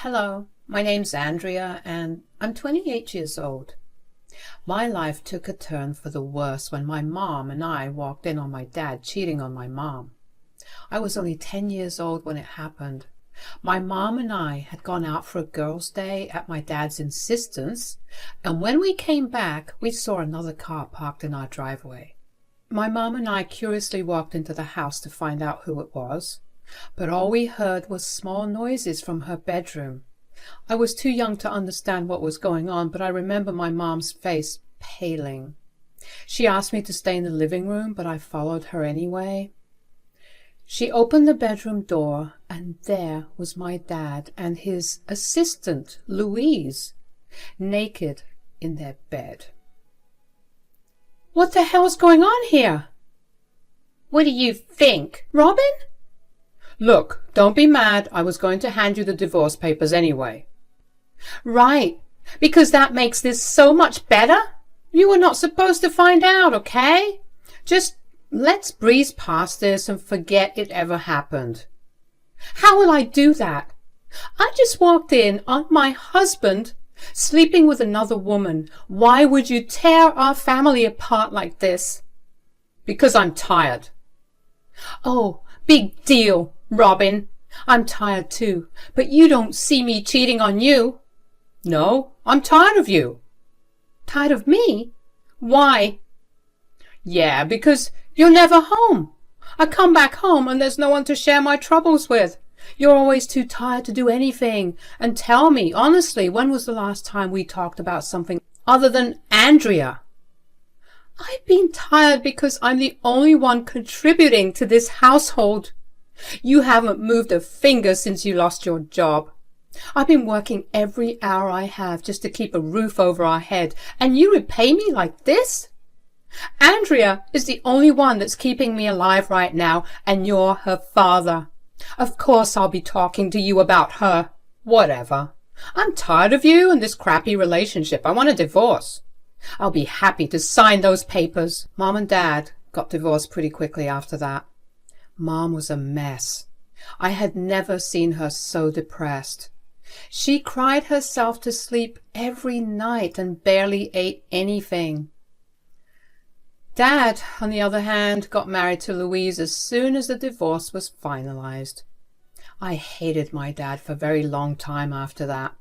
Hello, my name's Andrea and I'm 28 years old. My life took a turn for the worse when my mom and I walked in on my dad cheating on my mom. I was only 10 years old when it happened. My mom and I had gone out for a girls' day at my dad's insistence, and when we came back, we saw another car parked in our driveway. My mom and I curiously walked into the house to find out who it was, but all we heard was small noises from her bedroom. I was too young to understand what was going on, but I remember my mom's face paling. She asked me to stay in the living room, but I followed her anyway. She opened the bedroom door, and there was my dad and his assistant, Louise, naked in their bed. "What the hell's going on here?" "What do you think, Robin?" "Look, don't be mad. I was going to hand you the divorce papers anyway." "Right, because that makes this so much better? You were not supposed to find out, okay? Just let's breeze past this and forget it ever happened." "How will I do that? I just walked in on my husband sleeping with another woman. Why would you tear our family apart like this?" "Because I'm tired." "Oh, big deal, Robin. I'm tired too, but you don't see me cheating on you." "No, I'm tired of you." "Tired of me? Why?" "Yeah, because you're never home. I come back home and there's no one to share my troubles with. You're always too tired to do anything. And tell me, honestly, when was the last time we talked about something other than Andrea?" "I've been tired because I'm the only one contributing to this household. You haven't moved a finger since you lost your job. I've been working every hour I have just to keep a roof over our head, and you repay me like this? Andrea is the only one that's keeping me alive right now, and you're her father. Of course I'll be talking to you about her. Whatever. I'm tired of you and this crappy relationship. I want a divorce. I'll be happy to sign those papers." Mom and Dad got divorced pretty quickly after that. Mom was a mess. I had never seen her so depressed. She cried herself to sleep every night and barely ate anything. Dad, on the other hand, got married to Louise as soon as the divorce was finalized. I hated my dad for a very long time after that.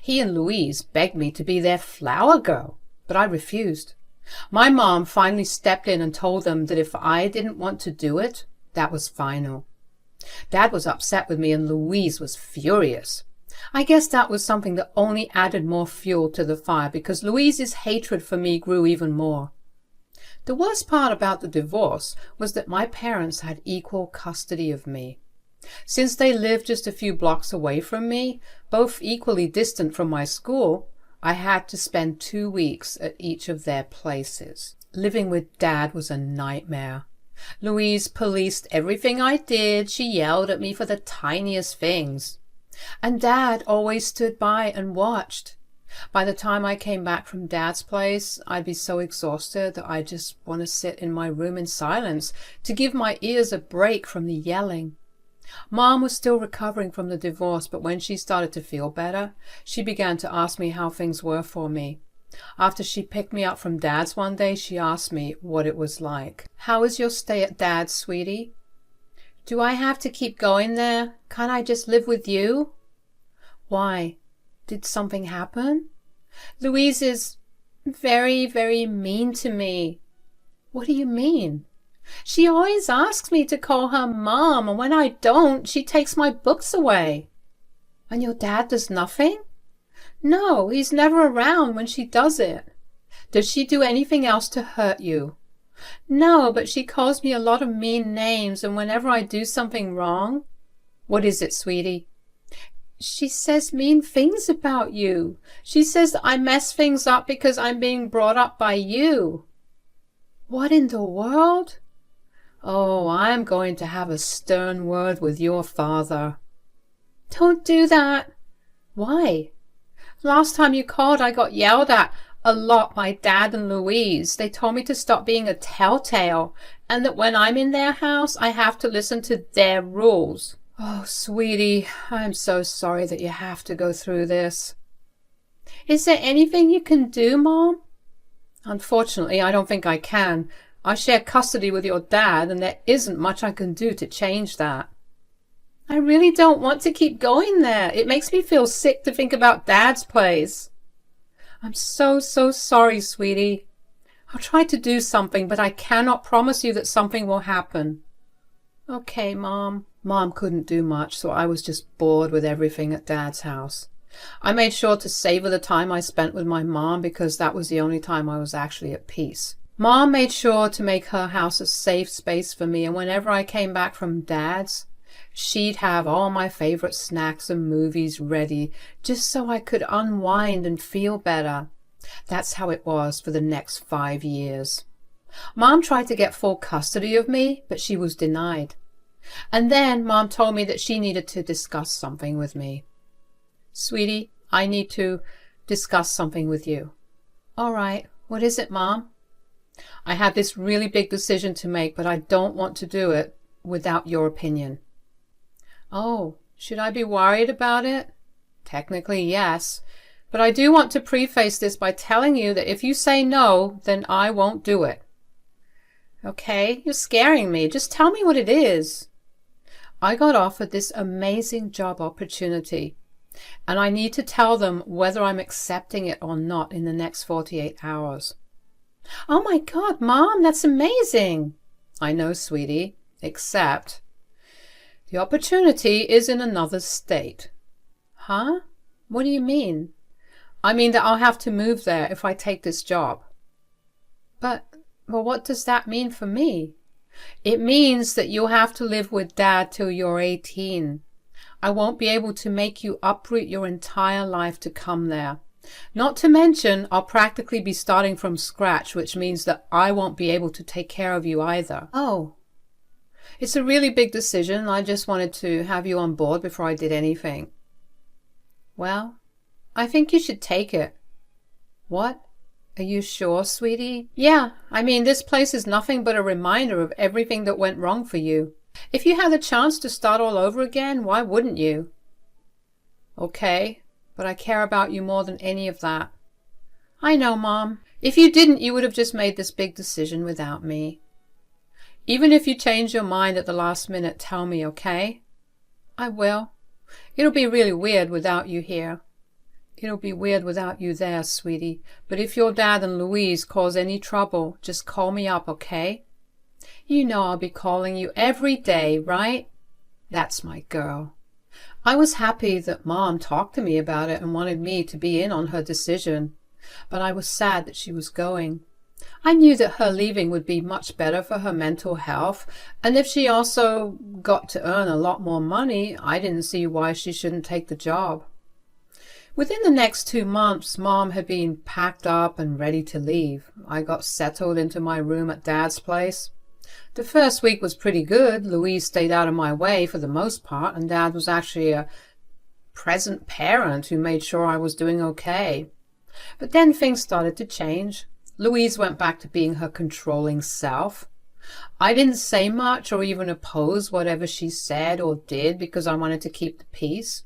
He and Louise begged me to be their flower girl, but I refused. My mom finally stepped in and told them that if I didn't want to do it, that was final. Dad was upset with me and Louise was furious. I guess that was something that only added more fuel to the fire, because Louise's hatred for me grew even more. The worst part about the divorce was that my parents had equal custody of me. Since they lived just a few blocks away from me, both equally distant from my school, I had to spend 2 weeks at each of their places. Living with Dad was a nightmare. Louise policed everything I did. She yelled at me for the tiniest things. And Dad always stood by and watched. By the time I came back from Dad's place, I'd be so exhausted that I just want to sit in my room in silence to give my ears a break from the yelling. Mom was still recovering from the divorce, but when she started to feel better, she began to ask me how things were for me. After she picked me up from Dad's one day, she asked me what it was like. "How is your stay at Dad's, sweetie? Do I have to keep going there? Can't I just live with you?" "Why? Did something happen?" "Louise is very, very mean to me." "What do you mean?" "She always asks me to call her Mom, and when I don't, she takes my books away." "And your dad does nothing?" "No, he's never around when she does it." "Does she do anything else to hurt you?" "No, but she calls me a lot of mean names, and whenever I do something wrong—" "What is it, sweetie?" "She says mean things about you. She says that I mess things up because I'm being brought up by you." "What in the world?" "Oh, I'm going to have a stern word with your father." "Don't do that." "Why?" "Last time you called, I got yelled at a lot by Dad and Louise. They told me to stop being a telltale, and that when I'm in their house, I have to listen to their rules." Oh, sweetie, I'm so sorry that you have to go through this. Is there anything you can do, Mom? Unfortunately, I don't think I can. I share custody with your dad, and there isn't much I can do to change that. I really don't want to keep going there. It makes me feel sick to think about Dad's place. I'm so sorry, sweetie. I'll try to do something, but I cannot promise you that something will happen. Okay, Mom. Mom couldn't do much, so I was just bored with everything at Dad's house. I made sure to savor the time I spent with my mom because that was the only time I was actually at peace. Mom made sure to make her house a safe space for me, and whenever I came back from Dad's, she'd have all my favorite snacks and movies ready just so I could unwind and feel better. That's how it was for the next 5 years. Mom tried to get full custody of me, but she was denied. And then Mom told me that she needed to discuss something with me. Sweetie, I need to discuss something with you. All right, what is it, Mom? I have this really big decision to make, but I don't want to do it without your opinion. Oh, should I be worried about it? Technically, yes. But I do want to preface this by telling you that if you say no, then I won't do it. Okay, you're scaring me. Just tell me what it is. I got offered this amazing job opportunity, and I need to tell them whether I'm accepting it or not in the next 48 hours. Oh my God, Mom, that's amazing. I know, sweetie, except the opportunity is in another state. Huh? What do you mean? I mean that I'll have to move there if I take this job. But, well, what does that mean for me? It means that you'll have to live with Dad till you're 18. I won't be able to make you uproot your entire life to come there. Not to mention, I'll practically be starting from scratch, which means that I won't be able to take care of you either. Oh. It's a really big decision. I just wanted to have you on board before I did anything. Well, I think you should take it. What? Are you sure, sweetie? Yeah, I mean, this place is nothing but a reminder of everything that went wrong for you. If you had the chance to start all over again, why wouldn't you? Okay, but I care about you more than any of that. I know, Mom. If you didn't, you would have just made this big decision without me. Even if you change your mind at the last minute, tell me, okay? I will. It'll be really weird without you here. It'll be weird without you there, sweetie. But if your dad and Louise cause any trouble, just call me up, okay? You know I'll be calling you every day, right? That's my girl. I was happy that Mom talked to me about it and wanted me to be in on her decision. But I was sad that she was going. I knew that her leaving would be much better for her mental health, and if she also got to earn a lot more money, I didn't see why she shouldn't take the job. Within the next 2 months, Mom had been packed up and ready to leave. I got settled into my room at Dad's place. The first week was pretty good. Louise stayed out of my way for the most part, and Dad was actually a present parent who made sure I was doing okay. But then things started to change. Louise went back to being her controlling self. I didn't say much or even oppose whatever she said or did because I wanted to keep the peace.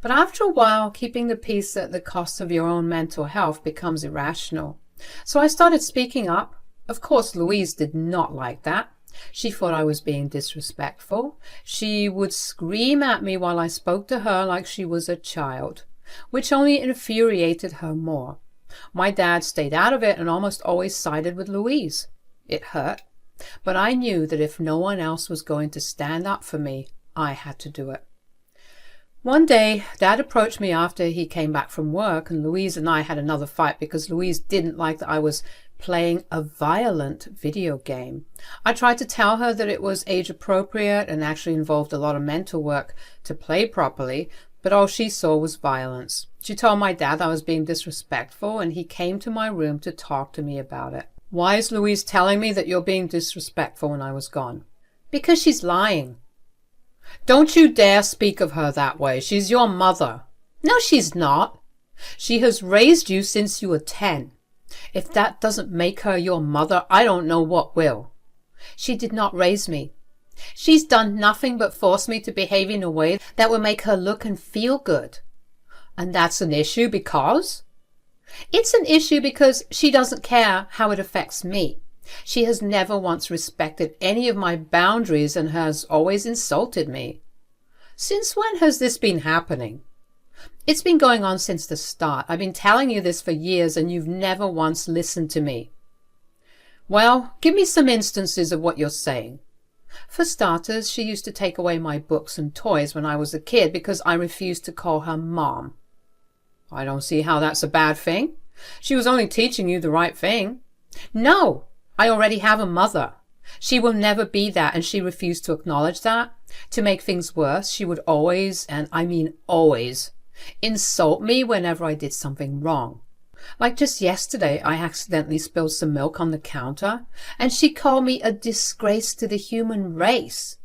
But after a while, keeping the peace at the cost of your own mental health becomes irrational. So I started speaking up. Of course, Louise did not like that. She thought I was being disrespectful. She would scream at me while I spoke to her like she was a child, which only infuriated her more. My dad stayed out of it and almost always sided with Louise. It hurt, but I knew that if no one else was going to stand up for me, I had to do it. One day, Dad approached me after he came back from work, and Louise and I had another fight because Louise didn't like that I was playing a violent video game. I tried to tell her that it was age appropriate and actually involved a lot of mental work to play properly, but all she saw was violence. She told my dad I was being disrespectful, and he came to my room to talk to me about it. Why is Louise telling me that you're being disrespectful when I was gone? Because she's lying. Don't you dare speak of her that way. She's your mother. No, she's not. She has raised you since you were 10. If that doesn't make her your mother, I don't know what will. She did not raise me. She's done nothing but force me to behave in a way that will make her look and feel good. And that's an issue because? It's an issue because she doesn't care how it affects me. She has never once respected any of my boundaries and has always insulted me. Since when has this been happening? It's been going on since the start. I've been telling you this for years and you've never once listened to me. Well, give me some instances of what you're saying. For starters, she used to take away my books and toys when I was a kid because I refused to call her Mom. I don't see how that's a bad thing. She was only teaching you the right thing. No, I already have a mother. She will never be that, and she refused to acknowledge that. To make things worse, she would always, and I mean always, insult me whenever I did something wrong. Like just yesterday, I accidentally spilled some milk on the counter, and she called me a disgrace to the human race.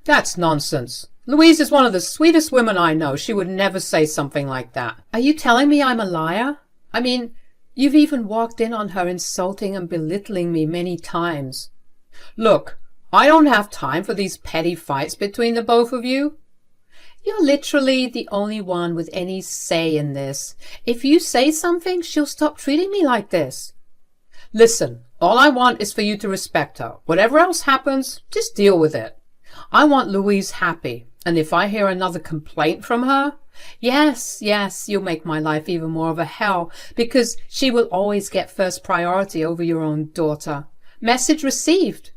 That's nonsense. Louise is one of the sweetest women I know. She would never say something like that. Are you telling me I'm a liar? I mean, you've even walked in on her insulting and belittling me many times. Look, I don't have time for these petty fights between the both of you. You're literally the only one with any say in this. If you say something, she'll stop treating me like this. Listen, all I want is for you to respect her. Whatever else happens, just deal with it. I want Louise happy, and if I hear another complaint from her, yes, you'll make my life even more of a hell, because she will always get first priority over your own daughter. Message received.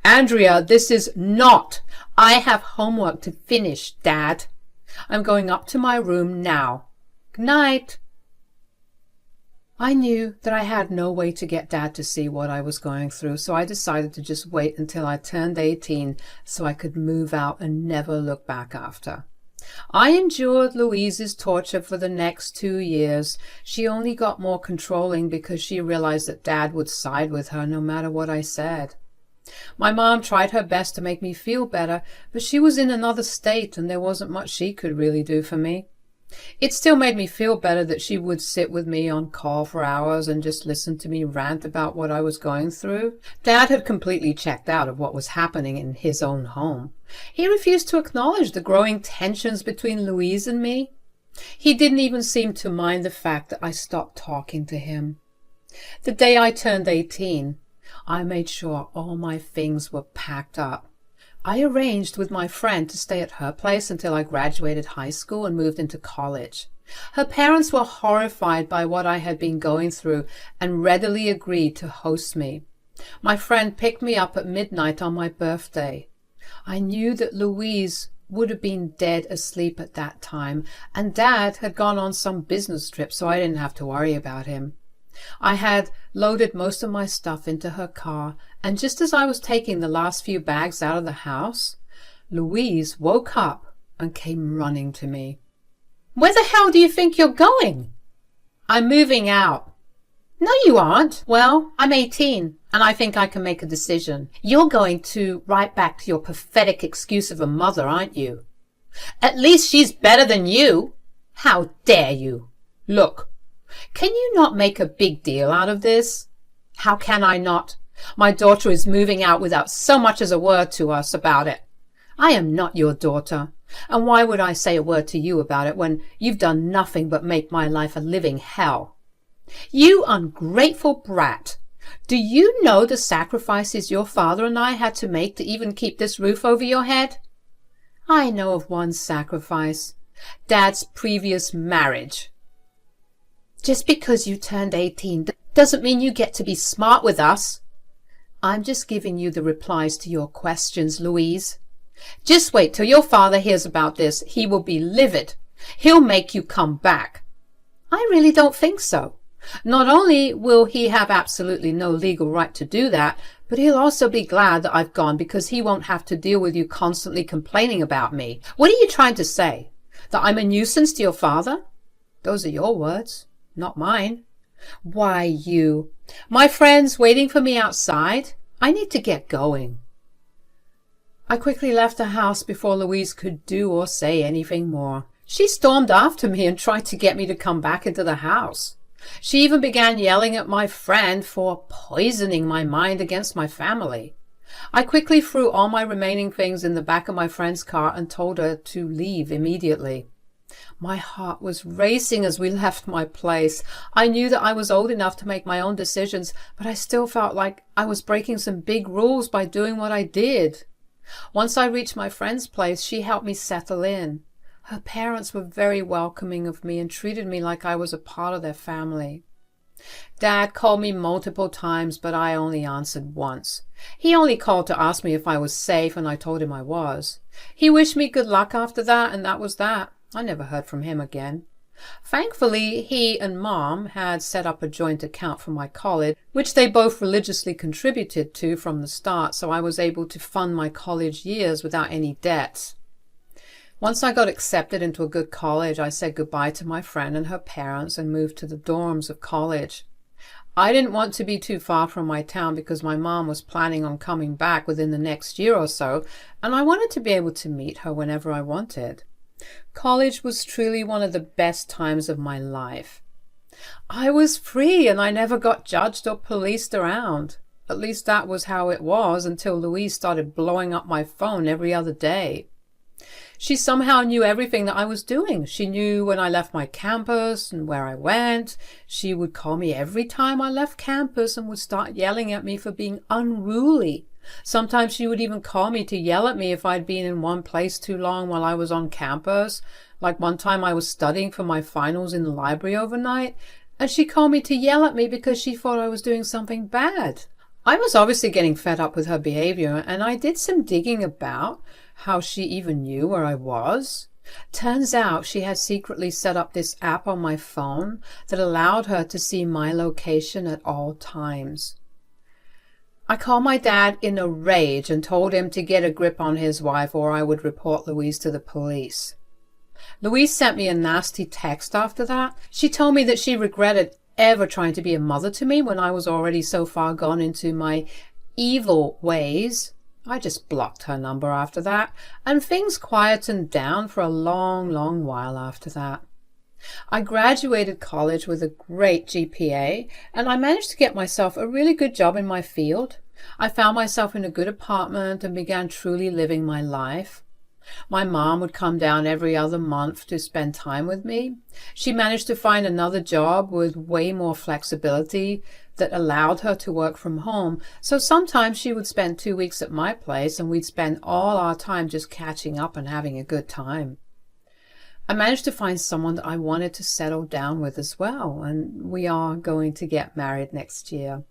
Andrea, this is not. I have homework to finish, Dad. I'm going up to my room now. Good night. I knew that I had no way to get Dad to see what I was going through, so I decided to just wait until I turned 18 so I could move out and never look back after. I endured Louise's torture for the next 2 years. She only got more controlling because she realized that Dad would side with her no matter what I said. My mom tried her best to make me feel better, but she was in another state and there wasn't much she could really do for me. It still made me feel better that she would sit with me on call for hours and just listen to me rant about what I was going through. Dad had completely checked out of what was happening in his own home. He refused to acknowledge the growing tensions between Louise and me. He didn't even seem to mind the fact that I stopped talking to him. The day I turned 18, I made sure all my things were packed up. I arranged with my friend to stay at her place until I graduated high school and moved into college. Her parents were horrified by what I had been going through and readily agreed to host me. My friend picked me up at midnight on my birthday. I knew that Louise would have been dead asleep at that time, and Dad had gone on some business trip, so I didn't have to worry about him. I had loaded most of my stuff into her car, and just as I was taking the last few bags out of the house, Louise woke up and came running to me. "Where the hell do you think you're going?" "I'm moving out." "No, you aren't." "Well, I'm 18, and I think I can make a decision. You're going to right back to your pathetic excuse of a mother, aren't you?" "At least she's better than you." "How dare you?" "Look, can you not make a big deal out of this?" "How can I not? My daughter is moving out without so much as a word to us about it." "I am not your daughter. And why would I say a word to you about it when you've done nothing but make my life a living hell?" "You ungrateful brat. Do you know the sacrifices your father and I had to make to even keep this roof over your head?" "I know of one sacrifice. Dad's previous marriage." "Just because you turned 18 doesn't mean you get to be smart with us." "I'm just giving you the replies to your questions, Louise. Just wait till your father hears about this. He will be livid. He'll make you come back." "I really don't think so. Not only will he have absolutely no legal right to do that, but he'll also be glad that I've gone because he won't have to deal with you constantly complaining about me." "What are you trying to say? That I'm a nuisance to your father?" "Those are your words, not mine." "Why, you... My friend's waiting for me outside. I need to get going." I quickly left the house before Louise could do or say anything more. She stormed after me and tried to get me to come back into the house. She even began yelling at my friend for poisoning my mind against my family. I quickly threw all my remaining things in the back of my friend's car and told her to leave immediately. My heart was racing as we left my place. I knew that I was old enough to make my own decisions, but I still felt like I was breaking some big rules by doing what I did. Once I reached my friend's place, she helped me settle in. Her parents were very welcoming of me and treated me like I was a part of their family. Dad called me multiple times, but I only answered once. He only called to ask me if I was safe, and I told him I was. He wished me good luck after that, and that was that. I never heard from him again. Thankfully, he and Mom had set up a joint account for my college, which they both religiously contributed to from the start, so I was able to fund my college years without any debts. Once I got accepted into a good college, I said goodbye to my friend and her parents and moved to the dorms of college. I didn't want to be too far from my town because my mom was planning on coming back within the next year or so, and I wanted to be able to meet her whenever I wanted. College was truly one of the best times of my life. I was free and I never got judged or policed around. At least that was how it was until Louise started blowing up my phone every other day. She somehow knew everything that I was doing. She knew when I left my campus and where I went. She would call me every time I left campus and would start yelling at me for being unruly. Sometimes she would even call me to yell at me if I'd been in one place too long while I was on campus. Like one time I was studying for my finals in the library overnight, and she called me to yell at me because she thought I was doing something bad. I was obviously getting fed up with her behavior, and I did some digging about how she even knew where I was. Turns out she had secretly set up this app on my phone that allowed her to see my location at all times. I called my dad in a rage and told him to get a grip on his wife or I would report Louise to the police. Louise sent me a nasty text after that. She told me that she regretted ever trying to be a mother to me when I was already so far gone into my evil ways. I just blocked her number after that, and things quietened down for a long while after that. I graduated college with a great GPA, and I managed to get myself a really good job in my field. I found myself in a good apartment and began truly living my life. My mom would come down every other month to spend time with me. She managed to find another job with way more flexibility that allowed her to work from home. So sometimes she would spend 2 weeks at my place and we'd spend all our time just catching up and having a good time. I managed to find someone that I wanted to settle down with as well, and we are going to get married next year.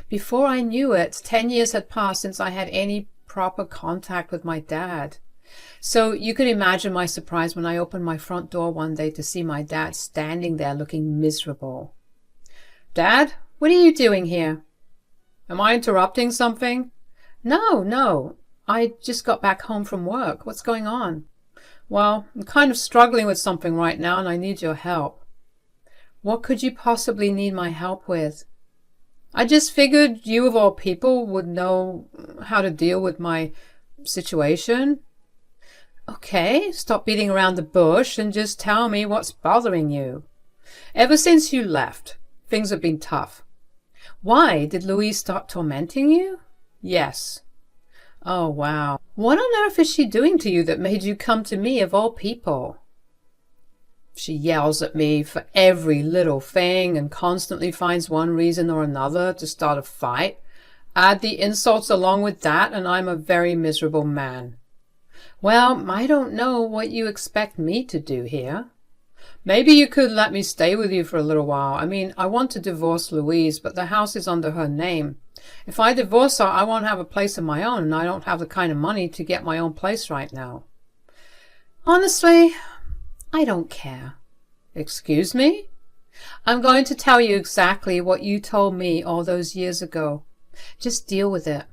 Before I knew it, 10 years had passed since I had any proper contact with my dad. So you can imagine my surprise when I opened my front door one day to see my dad standing there looking miserable. "Dad, what are you doing here?" "Am I interrupting something?" No. I just got back home from work. What's going on?" "Well, I'm kind of struggling with something right now and I need your help." "What could you possibly need my help with?" "I just figured you of all people would know how to deal with my situation." "Okay, stop beating around the bush and just tell me what's bothering you." "Ever since you left, things have been tough." "Why? Did Louise start tormenting you?" "Yes." "Oh, wow. What on earth is she doing to you that made you come to me of all people?" "She yells at me for every little thing and constantly finds one reason or another to start a fight. Add the insults along with that and I'm a very miserable man." "Well, I don't know what you expect me to do here." "Maybe you could let me stay with you for a little while. I mean, I want to divorce Louise, but the house is under her name. If I divorce her, I won't have a place of my own, and I don't have the kind of money to get my own place right now." "Honestly, I don't care." "Excuse me?" "I'm going to tell you exactly what you told me all those years ago. Just deal with it."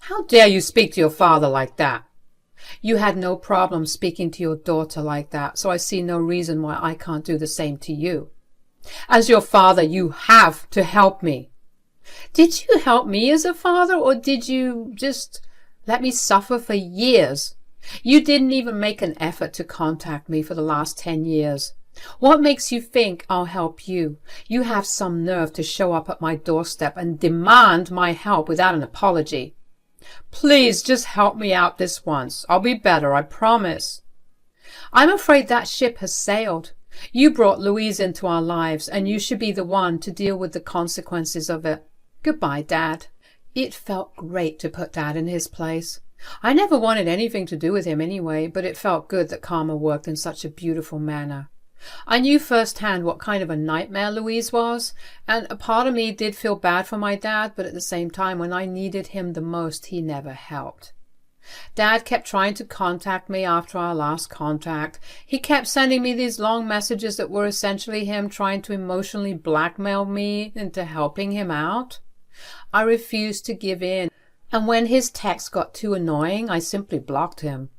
"How dare you speak to your father like that?" "You had no problem speaking to your daughter like that, so I see no reason why I can't do the same to you. As your father, you have to help me." "Did you help me as a father, or did you just let me suffer for years? You didn't even make an effort to contact me for the last 10 years. What makes you think I'll help you? You have some nerve to show up at my doorstep and demand my help without an apology." Please just help me out this once. I'll be better, I promise. I'm afraid that ship has sailed. You brought Louise into our lives, and you should be the one to deal with the consequences of it. Goodbye, Dad. It felt great to put Dad in his place. I never wanted anything to do with him anyway, but it felt good that karma worked in such a beautiful manner. I knew firsthand what kind of a nightmare Louise was, and a part of me did feel bad for my dad, but at the same time, when I needed him the most, he never helped. Dad kept trying to contact me after our last contact. He kept sending me these long messages that were essentially him trying to emotionally blackmail me into helping him out. I refused to give in, and when his texts got too annoying, I simply blocked him.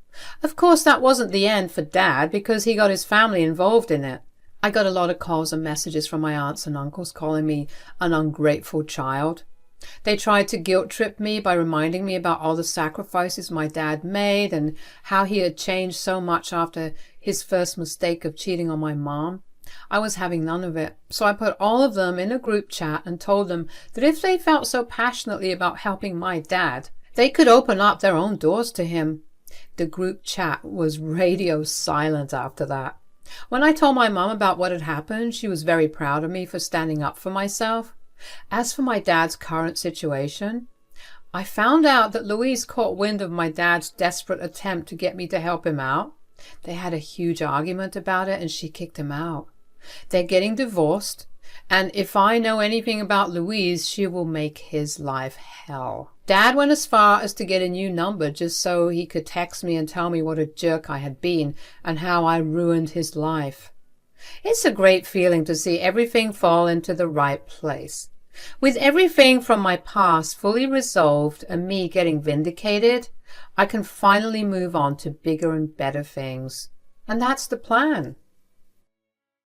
Of course, that wasn't the end for Dad, because he got his family involved in it. I got a lot of calls and messages from my aunts and uncles calling me an ungrateful child. They tried to guilt-trip me by reminding me about all the sacrifices my dad made and how he had changed so much after his first mistake of cheating on my mom. I was having none of it, so I put all of them in a group chat and told them that if they felt so passionately about helping my dad, they could open up their own doors to him. The group chat was radio silent after that. When I told my mom about what had happened, she was very proud of me for standing up for myself. As for my dad's current situation, I found out that Louise caught wind of my dad's desperate attempt to get me to help him out. They had a huge argument about it and she kicked him out. They're getting divorced, and if I know anything about Louise, she will make his life hell. Dad went as far as to get a new number just so he could text me and tell me what a jerk I had been and how I ruined his life. It's a great feeling to see everything fall into the right place. With everything from my past fully resolved and me getting vindicated, I can finally move on to bigger and better things. And that's the plan.